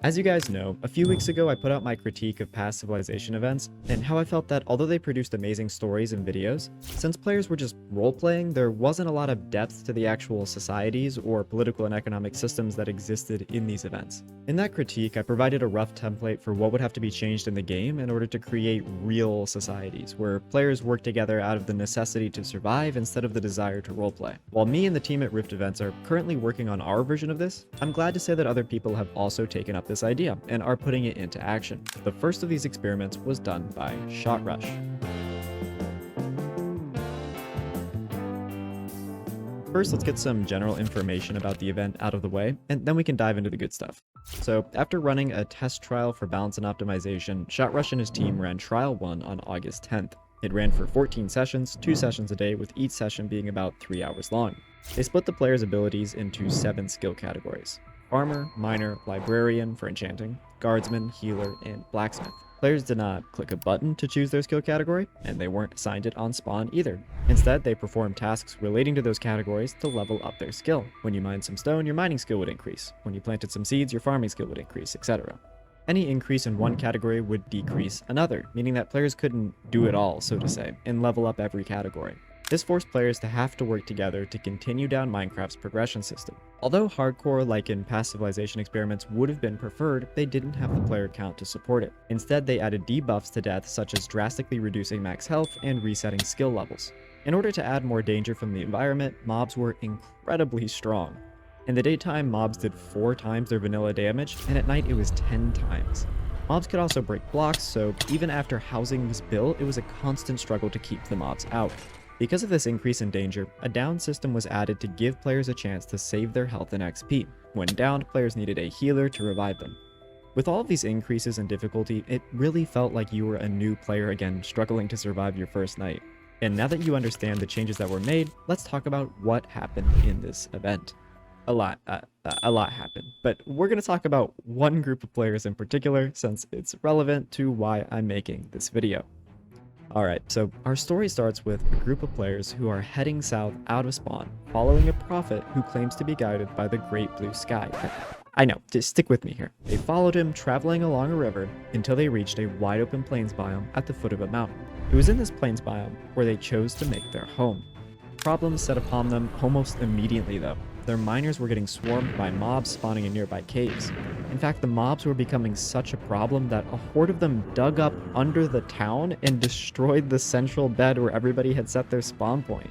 As you guys know, a few weeks ago I put out my critique of past Civilization events, and how I felt that although they produced amazing stories and videos, since players were just role-playing, there wasn't a lot of depth to the actual societies or political and economic systems that existed in these events. In that critique, I provided a rough template for what would have to be changed in the game in order to create real societies, where players work together out of the necessity to survive instead of the desire to roleplay. While me and the team at Rift Events are currently working on our version of this, I'm glad to say that other people have also taken up this idea and are putting it into action. The first of these experiments was done by ShotRush. First, let's get some general information about the event out of the way, and then we can dive into the good stuff. So, after running a test trial for balance and optimization, ShotRush and his team ran Trial 1 on August 10th. It ran for 14 sessions, 2 sessions a day, with each session being about 3 hours long. They split the players' abilities into 7 skill categories: Farmer, Miner, Librarian for enchanting, Guardsman, Healer, and Blacksmith. Players did not click a button to choose their skill category, and they weren't assigned it on spawn either. Instead, they performed tasks relating to those categories to level up their skill. When you mined some stone, your mining skill would increase. When you planted some seeds, your farming skill would increase, etc. Any increase in one category would decrease another, meaning that players couldn't do it all, so to say, and level up every category. This forced players to have to work together to continue down Minecraft's progression system. Although hardcore, like in past Civilization experiments, would have been preferred, they didn't have the player count to support it. Instead, they added debuffs to death, such as drastically reducing max health and resetting skill levels. In order to add more danger from the environment, mobs were incredibly strong. In the daytime, mobs did 4 times their vanilla damage, and at night it was 10 times. Mobs could also break blocks, so even after housing was built, it was a constant struggle to keep the mobs out. Because of this increase in danger, a down system was added to give players a chance to save their health and XP. When downed, players needed a healer to revive them. With all of these increases in difficulty, it really felt like you were a new player again, struggling to survive your first night. And now that you understand the changes that were made, let's talk about what happened in this event. A lot happened, but we're going to talk about one group of players in particular, since it's relevant to why I'm making this video. Alright, so our story starts with a group of players who are heading south out of spawn, following a prophet who claims to be guided by the great blue sky. I know, just stick with me here. They followed him, traveling along a river, until they reached a wide open plains biome at the foot of a mountain. It was in this plains biome where they chose to make their home. Problems set upon them almost immediately though. Their miners were getting swarmed by mobs spawning in nearby caves. In fact, the mobs were becoming such a problem that a horde of them dug up under the town and destroyed the central bed where everybody had set their spawn point.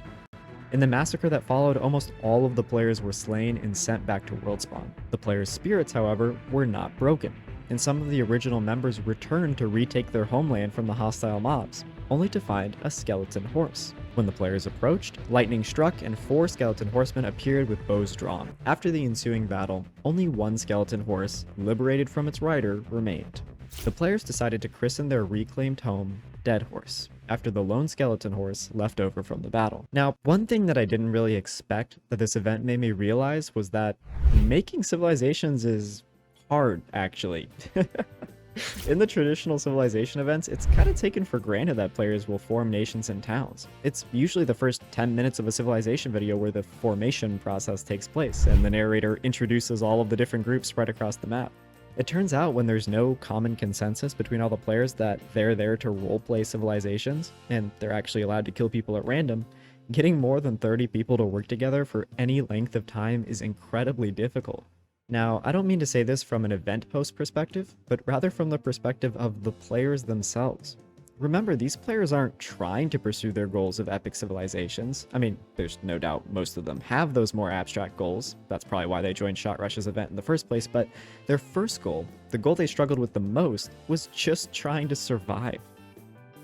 In the massacre that followed, almost all of the players were slain and sent back to world spawn. The players' spirits, however, were not broken, and some of the original members returned to retake their homeland from the hostile mobs, only to find a skeleton horse. When the players approached, lightning struck and 4 skeleton horsemen appeared with bows drawn. After the ensuing battle, only one skeleton horse, liberated from its rider, remained. The players decided to christen their reclaimed home Dead Horse, after the lone skeleton horse left over from the battle. Now, one thing that I didn't really expect that this event made me realize was that making civilizations is hard, actually. In the traditional Civilization events, it's kind of taken for granted that players will form nations and towns. It's usually the first 10 minutes of a Civilization video where the formation process takes place, and the narrator introduces all of the different groups spread across the map. It turns out when there's no common consensus between all the players that they're there to roleplay civilizations, and they're actually allowed to kill people at random, getting more than 30 people to work together for any length of time is incredibly difficult. Now, I don't mean to say this from an event host perspective, but rather from the perspective of the players themselves. Remember, these players aren't trying to pursue their goals of epic civilizations. I mean, there's no doubt most of them have those more abstract goals. That's probably why they joined ShotRush's event in the first place, but their first goal, the goal they struggled with the most, was just trying to survive.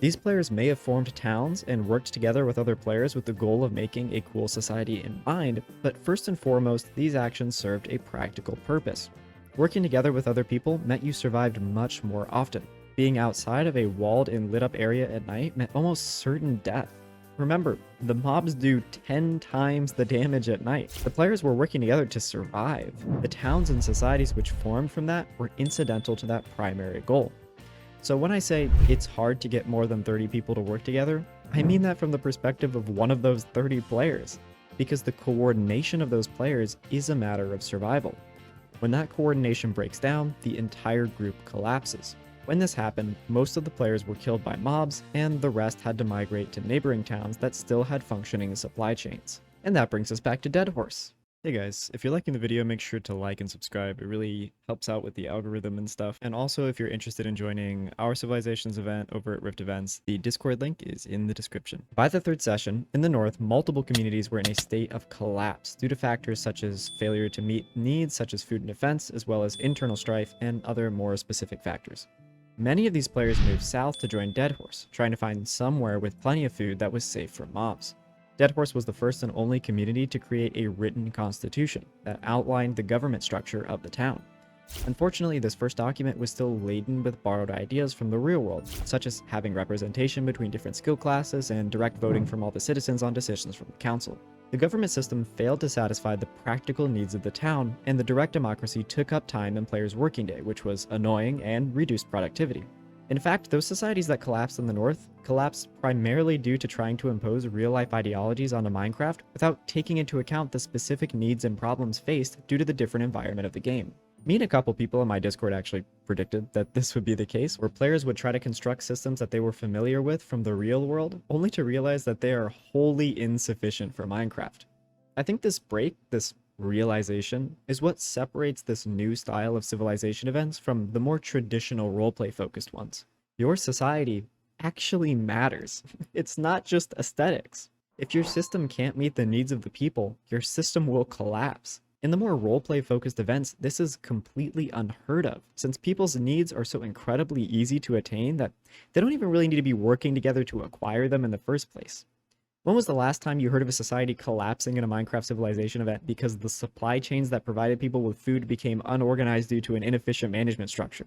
These players may have formed towns and worked together with other players with the goal of making a cool society in mind, but first and foremost, these actions served a practical purpose. Working together with other people meant you survived much more often. Being outside of a walled and lit up area at night meant almost certain death. Remember, the mobs do 10 times the damage at night. The players were working together to survive. The towns and societies which formed from that were incidental to that primary goal. So when I say it's hard to get more than 30 people to work together, I mean that from the perspective of one of those 30 players, because the coordination of those players is a matter of survival. When that coordination breaks down, the entire group collapses. When this happened, most of the players were killed by mobs, and the rest had to migrate to neighboring towns that still had functioning supply chains. And that brings us back to Dead Horse. Hey guys, if you're liking the video, make sure to like and subscribe. It really helps out with the algorithm and stuff. And also, if you're interested in joining our Civilizations event over at Rift Events, the Discord link is in the description. By the third session, in the north, multiple communities were in a state of collapse due to factors such as failure to meet needs such as food and defense, as well as internal strife and other more specific factors. Many of these players moved south to join Dead Horse, trying to find somewhere with plenty of food that was safe from mobs. Dead Horse was the first and only community to create a written constitution that outlined the government structure of the town. Unfortunately, this first document was still laden with borrowed ideas from the real world, such as having representation between different skill classes and direct voting from all the citizens on decisions from the council. The government system failed to satisfy the practical needs of the town, and the direct democracy took up time in players' working day, which was annoying and reduced productivity. In fact, those societies that collapsed in the north collapsed primarily due to trying to impose real-life ideologies onto Minecraft without taking into account the specific needs and problems faced due to the different environment of the game. Me and a couple people in my Discord actually predicted that this would be the case, where players would try to construct systems that they were familiar with from the real world, only to realize that they are wholly insufficient for Minecraft. I think this realization is what separates this new style of civilization events from the more traditional roleplay focused ones. Your society actually matters. It's not just aesthetics. If your system can't meet the needs of the people, your system will collapse. In the more roleplay focused events, this is completely unheard of, since people's needs are so incredibly easy to attain that they don't even really need to be working together to acquire them in the first place. When was the last time you heard of a society collapsing in a Minecraft civilization event because the supply chains that provided people with food became unorganized due to an inefficient management structure?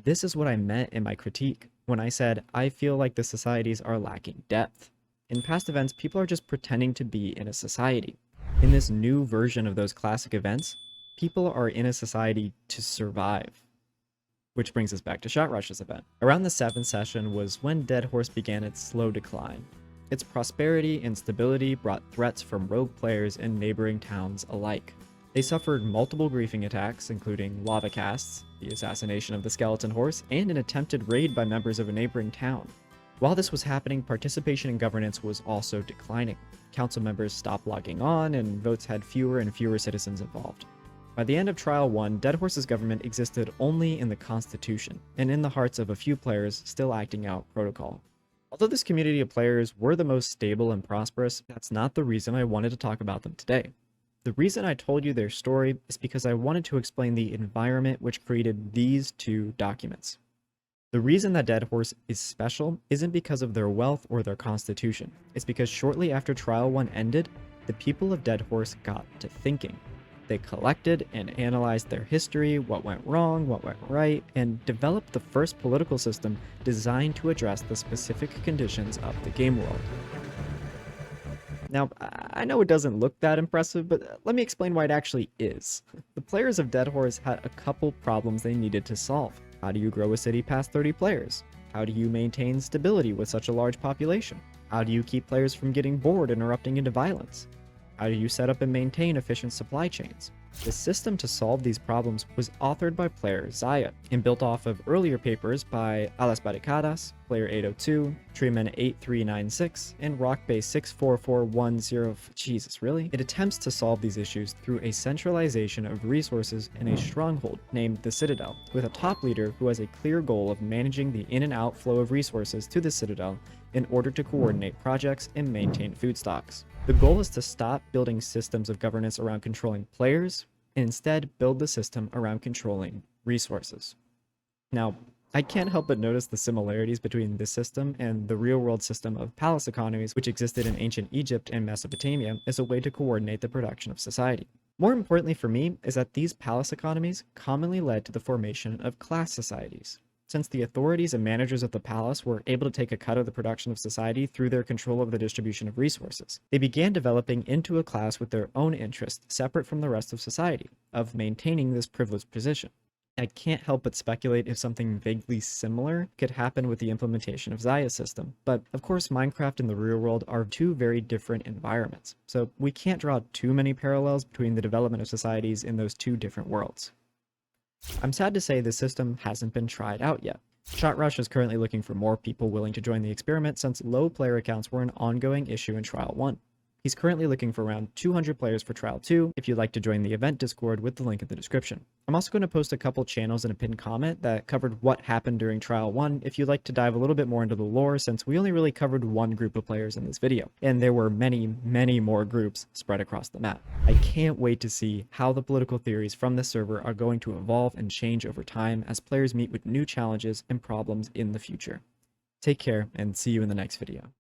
This is what I meant in my critique when I said I feel like the societies are lacking depth. In past events, people are just pretending to be in a society. In this new version of those classic events, people are in a society to survive. Which brings us back to ShotRush's event. Around the 7th session was when Dead Horse began its slow decline. Its prosperity and stability brought threats from rogue players and neighboring towns alike. They suffered multiple griefing attacks, including lava casts, the assassination of the skeleton horse, and an attempted raid by members of a neighboring town. While this was happening, participation in governance was also declining. Council members stopped logging on, and votes had fewer and fewer citizens involved. By the end of Trial 1, Dead Horse's government existed only in the Constitution, and in the hearts of a few players still acting out protocol. Although this community of players were the most stable and prosperous, that's not the reason I wanted to talk about them today. The reason I told you their story is because I wanted to explain the environment which created these two documents. The reason that Dead Horse is special isn't because of their wealth or their constitution. It's because shortly after Trial 1 ended, the people of Dead Horse got to thinking. They collected and analyzed their history, what went wrong, what went right, and developed the first political system designed to address the specific conditions of the game world. Now, I know it doesn't look that impressive, but let me explain why it actually is. The players of Dead Horse had a couple problems they needed to solve. How do you grow a city past 30 players? How do you maintain stability with such a large population? How do you keep players from getting bored and erupting into violence? How do you set up and maintain efficient supply chains? The system to solve these problems was authored by player Zaya and built off of earlier papers by Alas Barricadas, player 802, Treeman 8396, and Rockbase 64410. Jesus, really? It attempts to solve these issues through a centralization of resources in a stronghold named the Citadel, with a top leader who has a clear goal of managing the in and outflow of resources to the Citadel in order to coordinate projects and maintain food stocks. The goal is to stop building systems of governance around controlling players, and instead build the system around controlling resources. Now, I can't help but notice the similarities between this system and the real-world system of palace economies which existed in ancient Egypt and Mesopotamia as a way to coordinate the production of society. More importantly for me is that these palace economies commonly led to the formation of class societies. Since the authorities and managers of the palace were able to take a cut of the production of society through their control of the distribution of resources, they began developing into a class with their own interests separate from the rest of society, of maintaining this privileged position. I can't help but speculate if something vaguely similar could happen with the implementation of Zaya's system, but of course Minecraft and the real world are two very different environments, so we can't draw too many parallels between the development of societies in those two different worlds. I'm sad to say the system hasn't been tried out yet. ShotRush is currently looking for more people willing to join the experiment since low player accounts were an ongoing issue in Trial 1. He's currently looking for around 200 players for Trial 2 if you'd like to join the event Discord with the link in the description. I'm also going to post a couple channels in a pinned comment that covered what happened during Trial 1 if you'd like to dive a little bit more into the lore, since we only really covered one group of players in this video, and there were many more groups spread across the map. I can't wait to see how the political theories from this server are going to evolve and change over time as players meet with new challenges and problems in the future. Take care and see you in the next video.